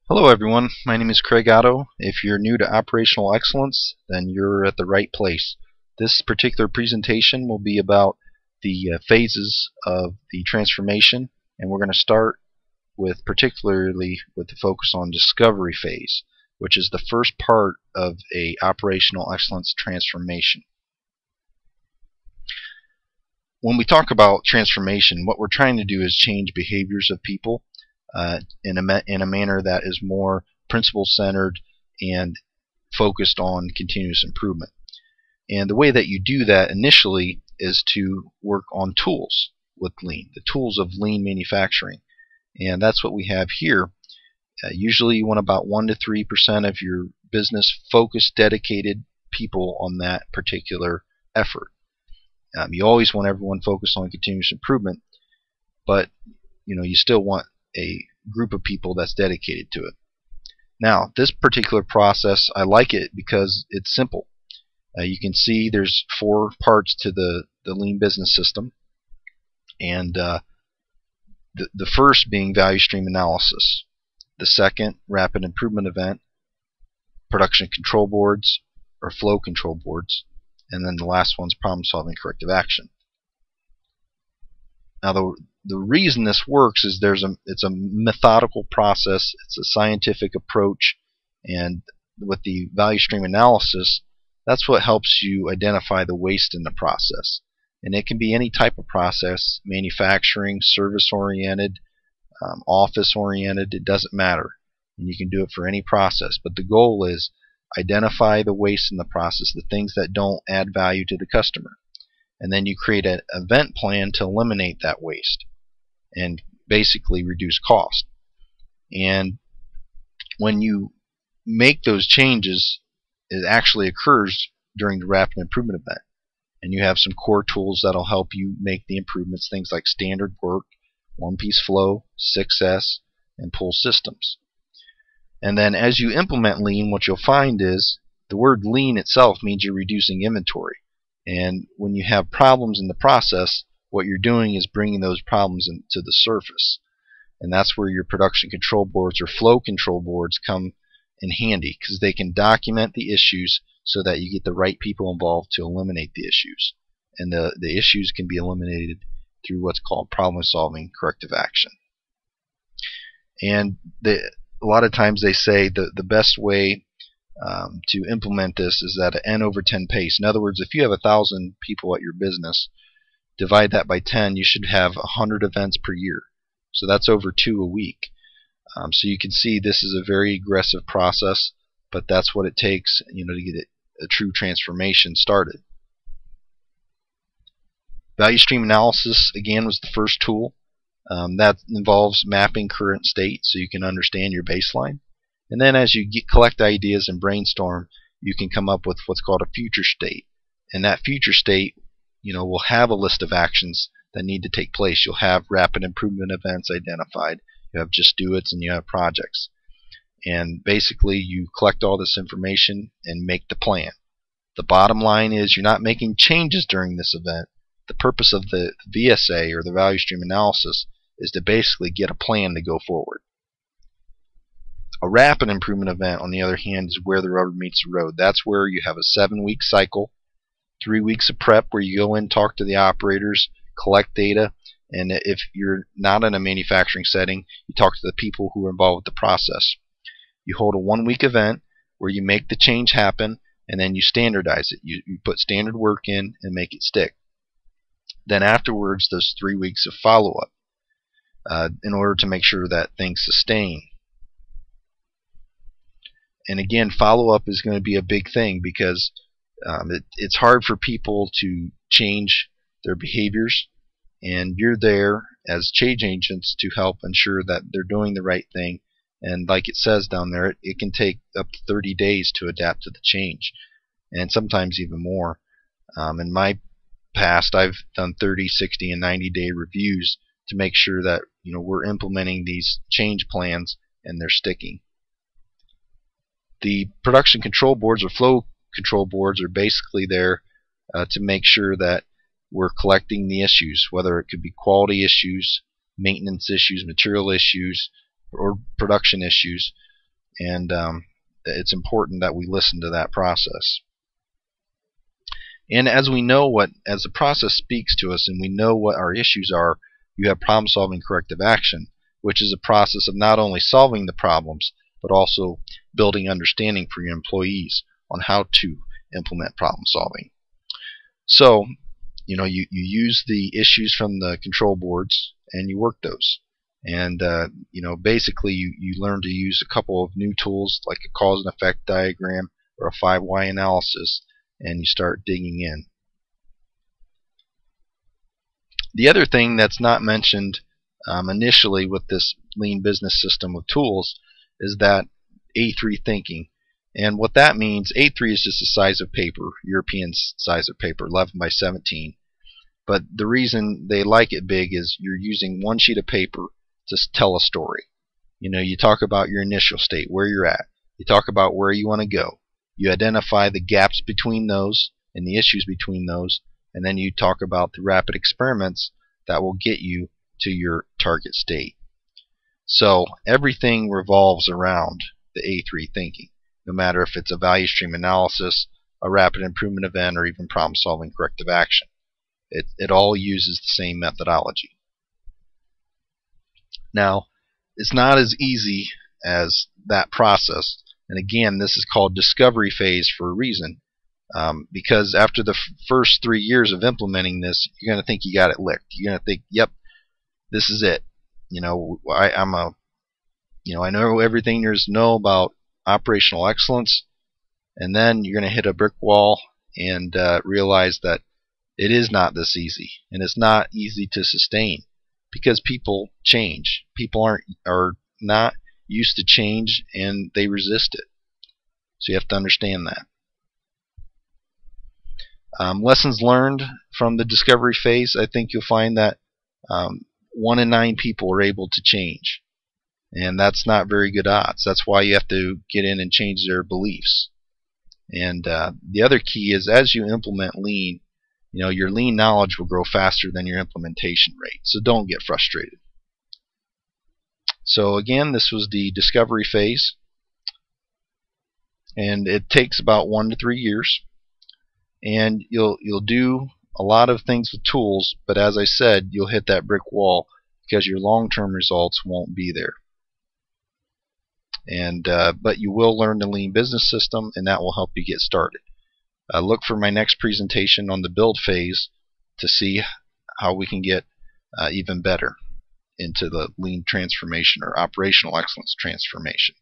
Hello everyone, my name is Craig Otto. If you're new to operational excellence, then you're at the right place. This particular presentation will be about the phases of the transformation, and we're going to start particularly with the focus on discovery phase, which is the first part of a operational excellence transformation. When we talk about transformation, what we're trying to do is change behaviors of people in a manner that is more principle-centered and focused on continuous improvement. And the way that you do that initially is to work on tools with Lean, the tools of Lean manufacturing. And that's what we have here. Usually you want about 1 to 3% of your business focused, dedicated people on that particular effort. You always want everyone focused on continuous improvement, but you still want a group of people that's dedicated to it. Now, this particular process, I like it because it's simple. You can see there's 4 parts to the Lean business system, and the first being value stream analysis, the second rapid improvement event, production control boards or flow control boards, and then the last one's problem solving corrective action. Now the reason this works is it's a methodical process, it's a scientific approach, and with the value stream analysis, that's what helps you identify the waste in the process. And it can be any type of process, manufacturing, service oriented, office oriented, it doesn't matter. And you can do it for any process, but the goal is identify the waste in the process, the things that don't add value to the customer. And then you create an event plan to eliminate that waste and basically reduce cost. And when you make those changes, it actually occurs during the rapid improvement event. And you have some core tools that'll help you make the improvements, things like standard work, one-piece flow, 6S, and pull systems. And then as you implement Lean, what you'll find is the word Lean itself means you're reducing inventory. And when you have problems in the process, what you're doing is bringing those problems into the surface. And that's where your production control boards or flow control boards come in handy, because they can document the issues so that you get the right people involved to eliminate the issues. And the issues can be eliminated through what's called problem solving corrective action. And a lot of times they say the best way to implement this is at an N/10 pace. In other words, if you have 1,000 people at your business, divide that by 10, you should have 100 events per year. So that's over 2 a week. So you can see this is a very aggressive process, but that's what it takes, to get a true transformation started. Value stream analysis, again, was the first tool. That involves mapping current state so you can understand your baseline. And then as you collect ideas and brainstorm, you can come up with what's called a future state. And that future state, will have a list of actions that need to take place. You'll have rapid improvement events identified. You have just do it's, and you have projects. And basically you collect all this information and make the plan. The bottom line is you're not making changes during this event. The purpose of the VSA, or the value stream analysis, is to basically get a plan to go forward. A rapid improvement event, on the other hand, is where the rubber meets the road. That's where you have a 7-week cycle, 3 weeks of prep where you go in, talk to the operators, collect data, and if you're not in a manufacturing setting, you talk to the people who are involved with the process. You hold a 1-week event where you make the change happen, and then you standardize it. You put standard work in and make it stick. Then afterwards, there's 3 weeks of follow-up in order to make sure that things sustain. And again, follow-up is going to be a big thing because it's hard for people to change their behaviors, and you're there as change agents to help ensure that they're doing the right thing. And like it says down there, it can take up to 30 days to adapt to the change, and sometimes even more. In my past, I've done 30, 60, and 90-day reviews to make sure that we're implementing these change plans and they're sticking. The production control boards or flow control boards are basically there to make sure that we're collecting the issues, whether it could be quality issues, maintenance issues, material issues, or production issues. and it's important that we listen to that process. And as the process speaks to us and we know what our issues are, you have problem-solving corrective action, which is a process of not only solving the problems, but also building understanding for your employees on how to implement problem solving. So, you use the issues from the control boards and you work those. And basically you learn to use a couple of new tools like a cause and effect diagram or a 5 why analysis, and you start digging in. The other thing that's not mentioned initially with this lean business system of tools is that A3 thinking. And what that means, A3 is just the size of paper, European size of paper, 11 by 17. But the reason they like it big is you're using one sheet of paper to tell a story. You talk about your initial state, where you're at. You talk about where you want to go. You identify the gaps between those and the issues between those, and then you talk about the rapid experiments that will get you to your target state. So everything revolves around the A3 thinking, no matter if it's a value stream analysis, a rapid improvement event, or even problem-solving corrective action. It all uses the same methodology. Now, it's not as easy as that process, and again, this is called discovery phase for a reason, because after the first 3 years of implementing this, you're going to think you got it licked. You're going to think, yep, this is it. I know everything there's to know about operational excellence, and then you're going to hit a brick wall and realize that it is not this easy, and it's not easy to sustain because people change. People are not used to change, and they resist it. So you have to understand that. Lessons learned from the discovery phase, I think you'll find that 1 in 9 people are able to change, and that's not very good odds. That's why you have to get in and change their beliefs. And the other key is, as you implement lean, your lean knowledge will grow faster than your implementation rate. So don't get frustrated. So again, this was the discovery phase, and it takes about 1 to 3 years. And you'll do a lot of things with tools, but as I said, you'll hit that brick wall because your long-term results won't be there. And but you will learn the lean business system, and that will help you get started. Look for my next presentation on the build phase to see how we can get even better into the lean transformation or operational excellence transformation.